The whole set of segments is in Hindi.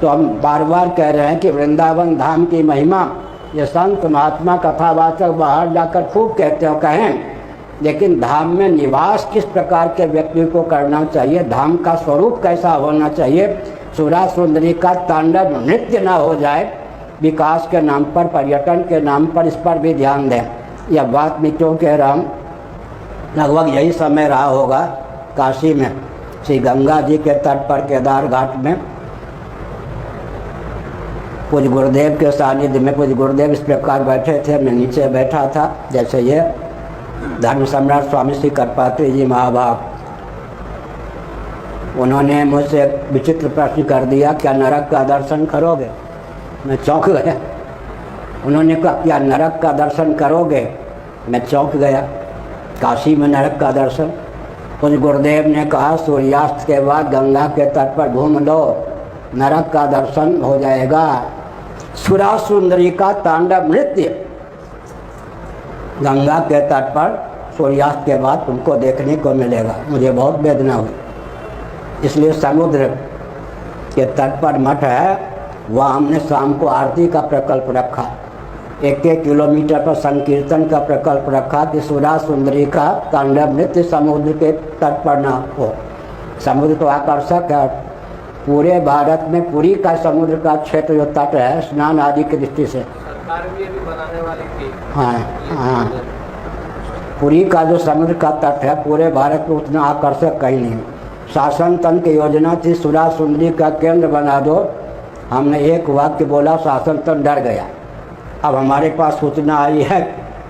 तो हम बार बार कह रहे हैं कि वृंदावन धाम की महिमा ये संत महात्मा कथावाचक बाहर जाकर खूब कहते हो कहें, लेकिन धाम में निवास किस प्रकार के व्यक्ति को करना चाहिए, धाम का स्वरूप कैसा होना चाहिए, सुरा सुंदरी का तांडव नृत्य ना हो जाए विकास के नाम पर, पर्यटन के नाम पर, इस पर भी ध्यान दें। यह बात मैं क्यों कह रहा हूँ, लगभग यही समय रहा होगा काशी में श्री गंगा जी के तट पर केदार घाट में कुछ गुरुदेव के सानिध्य में, कुछ गुरुदेव इस प्रकार बैठे थे, मैं नीचे बैठा था जैसे ये धर्म सम्राट स्वामी श्री करपात्री जी महाभाव। उन्होंने मुझसे विचित्र प्रश्न कर दिया, क्या नरक का दर्शन करोगे? मैं चौंक गया। उन्होंने कहा क्या नरक का दर्शन करोगे? मैं चौंक गया। काशी में नरक का दर्शन? उस गुरुदेव ने कहा सूर्यास्त के बाद गंगा के तट पर घूम लो, नरक का दर्शन हो जाएगा। सुरा सुंदरी का तांडव नृत्य गंगा के तट पर सूर्यास्त के बाद तुमको देखने को मिलेगा। मुझे बहुत वेदना हुई, इसलिए समुद्र के तट पर मठ है, वहाँ हमने शाम को आरती का प्रकल्प रखा, 1-1 किलोमीटर पर संकीर्तन का प्रकल्प रखा कि सुरा सुंदरी का तांडव नृत्य समुद्र के तट पर ना हो। समुद्र तो आकर्षक है, पूरे भारत में पुरी का समुद्र का क्षेत्र जो तट है स्नान आदि की दृष्टि से, सरकार भी अभी बनाने वाली थी। हाँ, पुरी का जो समुद्र का तट है पूरे भारत में उतना आकर्षक कहीं नहीं। शासन तंत्र की योजना थी सुरा सुंदरी का केंद्र बना दो, हमने एक वाक्य बोला, शासन तंत्र डर गया। अब हमारे पास सूचना आई है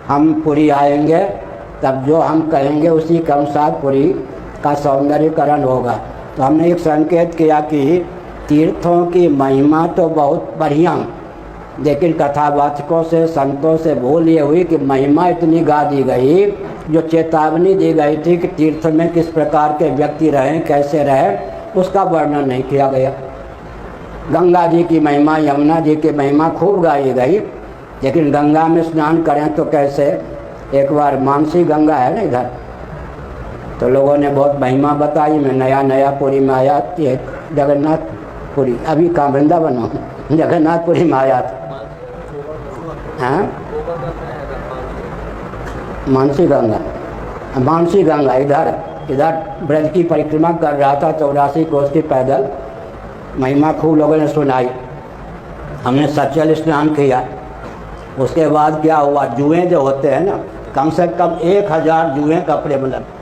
हम पुरी आएंगे, तब जो हम कहेंगे उसी के अनुसार पुरी का सौंदर्यीकरण होगा। तो हमने एक संकेत किया कि तीर्थों की महिमा तो बहुत बढ़िया, लेकिन कथावाचकों से संतों से भूल ये हुई कि महिमा इतनी गा दी गई, जो चेतावनी दी गई थी कि तीर्थ में किस प्रकार के व्यक्ति रहें, कैसे रहें, उसका वर्णन नहीं किया गया। गंगा जी की महिमा, यमुना जी की महिमा खूब गाई गई, लेकिन गंगा में स्नान करें तो कैसे। एक बार मानसी गंगा है ना इधर, तो लोगों ने बहुत महिमा बताई। मैं नया पुरी में आया, जगन्नाथपुरी, अभी कहाँ वृंदावन हूँ, जगन्नाथपुरी में आया था। हाँ, मानसी गंगा इधर ब्रज की परिक्रमा कर रहा था, 84 कोस की पैदल। महिमा खूब लोगों ने सुनाई, हमने सचल स्नान किया। उसके बाद क्या हुआ, जुएं जो होते हैं ना, कम से कम 1000 जुएं कपड़े में लगे।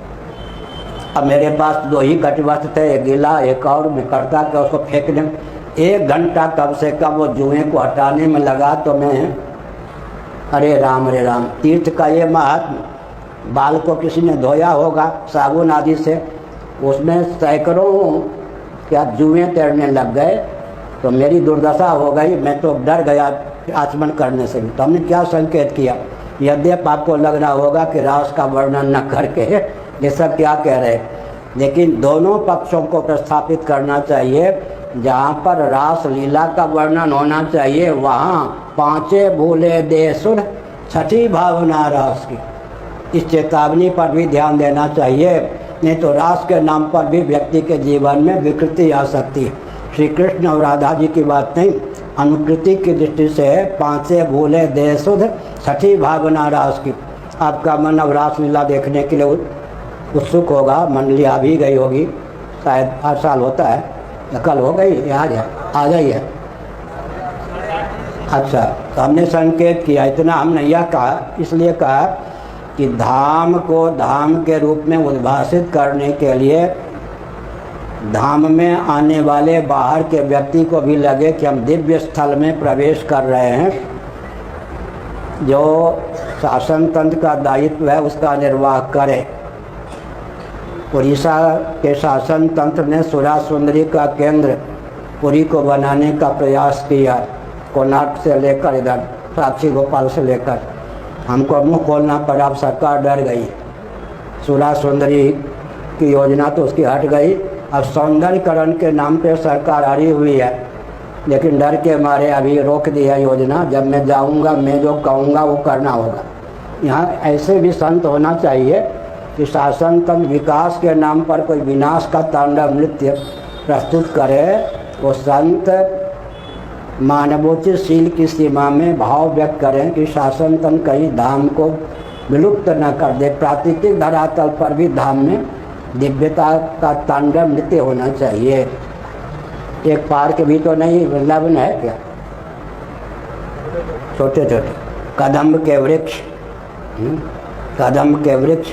अब मेरे पास 2 ही कटवस्त्र थे, एक गीला एक और, मैं करता कि उसको फेंकने 1 घंटा कम से कम वो जुएं को हटाने में लगा। तो मैं अरे राम तीर्थ का ये महात्म, बाल को किसी ने धोया होगा साबुन आदि से, उसमें सैकड़ों क्या जुएं तैरने लग गए, तो मेरी दुर्दशा हो गई। मैं तो डर गया आचमन करने से भी। तो हमने क्या संकेत किया, यद्यप आपको लग रहा होगा कि रास का वर्णन न करके ये सब क्या कह रहे, लेकिन दोनों पक्षों को प्रस्थापित करना चाहिए। जहाँ पर रास लीला का वर्णन होना चाहिए, वहाँ 5 भूले दे सुर, छठी भावना रास की, इस चेतावनी पर भी ध्यान देना चाहिए। नहीं तो रास के नाम पर भी व्यक्ति के जीवन में विकृति आ सकती है। श्री कृष्ण और राधा जी की बात नहीं, अनुकृति की दृष्टि से 5 भूले दे सुध, छठी भावना रास की। आपका मन अब रास लीला देखने के लिए उत्सुक होगा, मंडली आ भी गई होगी, शायद हर साल होता है, कल हो गई, आज है, आ गई है। अच्छा, तो हमने संकेत किया, इतना हमने यह कहा, इसलिए कहा कि धाम को धाम के रूप में उद्भाषित करने के लिए धाम में आने वाले बाहर के व्यक्ति को भी लगे कि हम दिव्य स्थल में प्रवेश कर रहे हैं। जो शासन तंत्र का दायित्व है उसका निर्वाह करें। उड़ीसा के शासन तंत्र ने सुरा सुंदरी का केंद्र पुरी को बनाने का प्रयास किया, कोणार्क से लेकर इधर साक्षी गोपाल से लेकर। हमको मुँह खोलना पड़ा, अब सरकार डर गई। सुरा सुंदरी की योजना तो उसकी हट गई, अब सौंदर्यकरण के नाम पे सरकार अड़ी हुई है, लेकिन डर के मारे अभी रोक दिया योजना। जब मैं जाऊंगा, मैं जो कहूँगा वो करना होगा। यहाँ ऐसे भी संत होना चाहिए कि शासन तंत्र विकास के नाम पर कोई विनाश का तांडव नृत्य प्रस्तुत करे। वो संत मानवोचित शील की सीमा में भाव व्यक्त करें कि शासन तंत्र कहीं धाम को विलुप्त न कर दे। प्राकृतिक धरातल पर भी धाम में दिव्यता का तांडव नृत्य होना चाहिए। एक पार्क भी तो नहीं वृंदावन है क्या? छोटे छोटे कदम्ब के वृक्ष, कदम्ब के वृक्ष।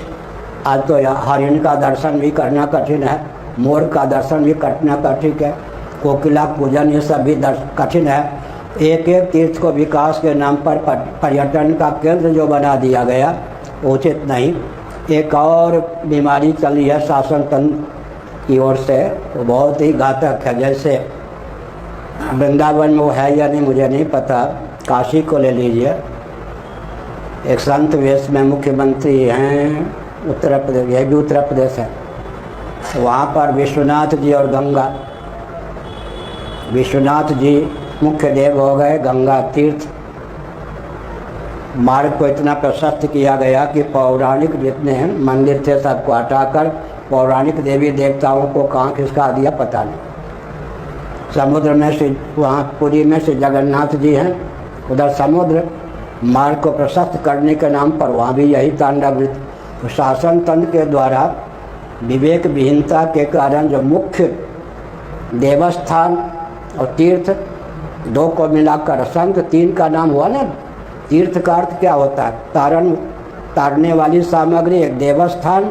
आज तो हरिण का दर्शन भी करना कठिन है, मोर का दर्शन भी करना कठिन है, कोकिला पूजन ये सब भी कठिन है। एक एक तीर्थ को विकास के नाम पर पर्यटन का केंद्र जो बना दिया गया उचित नहीं। एक और बीमारी चली है शासन तंत्र की ओर से, तो बहुत ही घातक है। जैसे वृंदावन में वो है या नहीं मुझे नहीं पता, काशी को ले लीजिए, एक संत वेश में मुख्यमंत्री हैं उत्तर प्रदेश, यह भी उत्तर प्रदेश है। वहाँ पर विश्वनाथ जी और गंगा, विश्वनाथ जी मुख्य देव हो गए, गंगा तीर्थ। मार्ग को इतना प्रशस्त किया गया कि पौराणिक जितने मंदिर थे सबको हटाकर पौराणिक देवी देवताओं को कहाँ खिसका दिया पता नहीं। समुद्र में श्री, वहाँ पुरी में श्री जगन्नाथ जी हैं, उधर समुद्र। मार्ग को प्रशस्त करने के नाम पर वहाँ भी यही तांडव। तो शासन तंत्र के द्वारा विवेक विहीनता के कारण जो मुख्य देवस्थान और तीर्थ दो को मिलाकर संत तीन का नाम हुआ ना। तीर्थ का अर्थ क्या होता है? तारने वाली सामग्री। एक देवस्थान,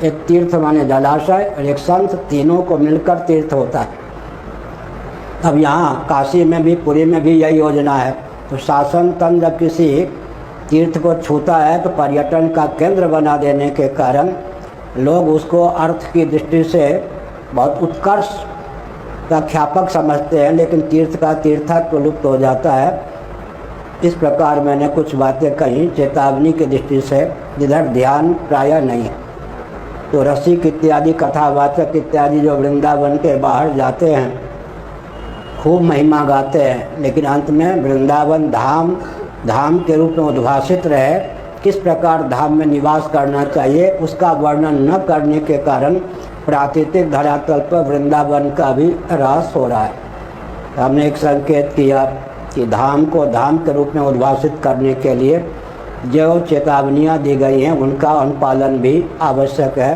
एक तीर्थ माने जलाशय, और एक संत, तीनों को मिलकर तीर्थ होता है। अब यहाँ काशी में भी पुरी में भी यही योजना है। तो शासन तंत्र जब किसी तीर्थ को छूता है तो पर्यटन का केंद्र बना देने के कारण लोग उसको अर्थ की दृष्टि से बहुत उत्कर्ष का ख्यापक समझते हैं, लेकिन तीर्थ का तीर्थत्व लुप्त हो जाता है। इस प्रकार मैंने कुछ बातें कही चेतावनी की दृष्टि से, जिधर ध्यान प्रायः नहीं है। तो रसिक इत्यादि कथावाचक इत्यादि जो वृंदावन के बाहर जाते हैं खूब महिमा गाते हैं, लेकिन अंत में वृंदावन धाम धाम के रूप में उद्भासित रहे, किस प्रकार धाम में निवास करना चाहिए उसका वर्णन न करने के कारण प्राकृतिक धरातल पर वृंदावन का भी ह्रास हो रहा है। हमने एक संकेत किया कि धाम को धाम के रूप में उद्भासित करने के लिए जो चेतावनियाँ दी गई हैं उनका अनुपालन भी आवश्यक है।